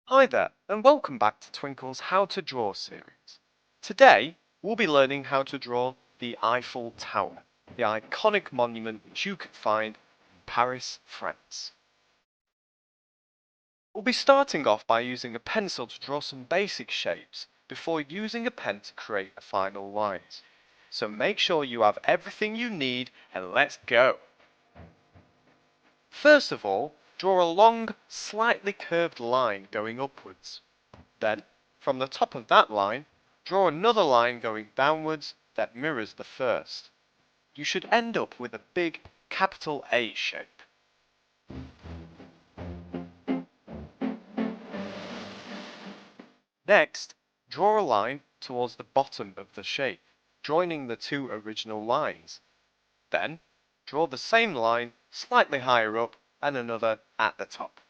Hi there, and welcome back to Twinkle's How to Draw series. Today, we'll be learning how to draw the Eiffel Tower, the iconic monument which you can find in Paris, France. We'll be starting off by using a pencil to draw some basic shapes before using a pen to create the final lines. So make sure you have everything you need and let's go! First of all, draw a long, slightly curved line going upwards. Then, from the top of that line, draw another line going downwards that mirrors the first. You should end up with a big capital A shape. Next, draw a line towards the bottom of the shape, joining the two original lines. Then, draw the same line slightly higher up and another at the top.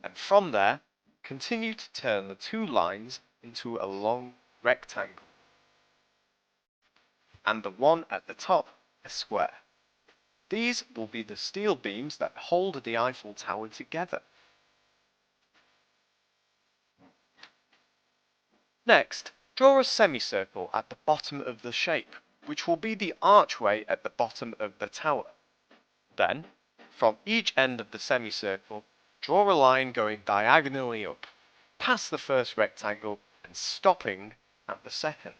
And from there, continue to turn the two lines into a long rectangle, and the one at the top a square. These will be the steel beams that hold the Eiffel Tower together. Next, draw a semicircle at the bottom of the shape, which will be the archway at the bottom of the tower. Then, from each end of the semicircle, draw a line going diagonally up, past the first rectangle and stopping at the second.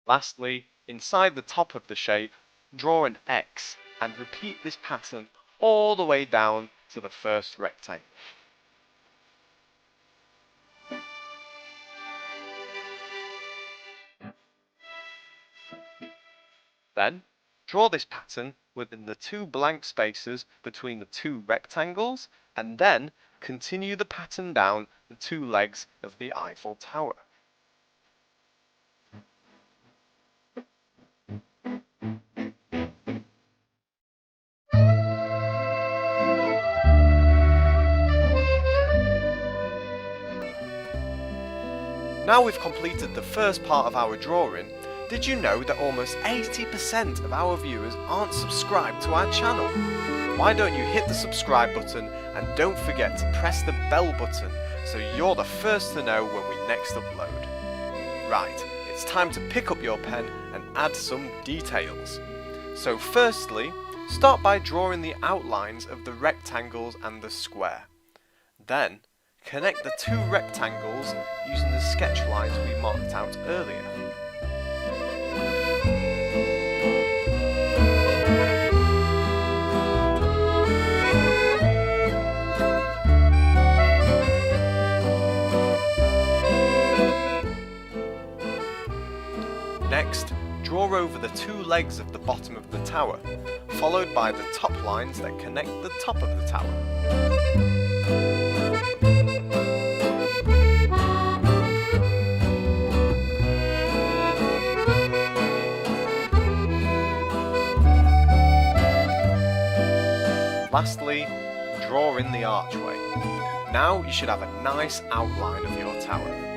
Lastly, inside the top of the shape, draw an X and repeat this pattern all the way down to the first rectangle. Then, draw this pattern within the two blank spaces between the two rectangles, and then continue the pattern down the two legs of the Eiffel Tower. Now we've completed the first part of our drawing, did you know that almost 80% of our viewers aren't subscribed to our channel? Why don't you hit the subscribe button and don't forget to press the bell button so you're the first to know when we next upload. Right, it's time to pick up your pen and add some details. So firstly, start by drawing the outlines of the rectangles and the square. Then, connect the two rectangles using the sketch lines we marked out earlier. Next, draw over the two legs of the bottom of the tower, followed by the top lines that connect the top of the tower. Lastly, draw in the archway. Now you should have a nice outline of your tower.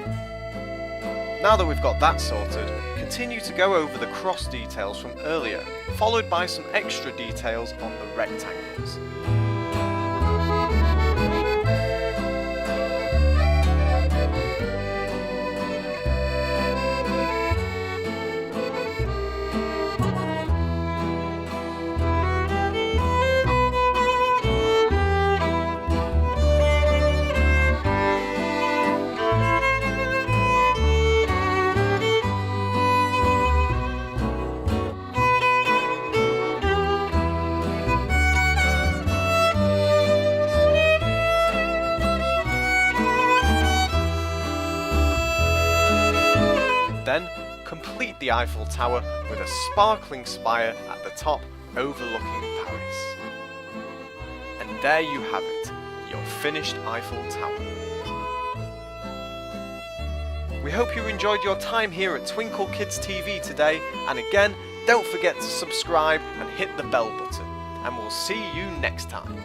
Now that we've got that sorted, continue to go over the cross details from earlier, followed by some extra details on the rectangles. Then, complete the Eiffel Tower with a sparkling spire at the top overlooking Paris. And there you have it, your finished Eiffel Tower. We hope you enjoyed your time here at Twinkle Kids TV today, and again, don't forget to subscribe and hit the bell button, and we'll see you next time.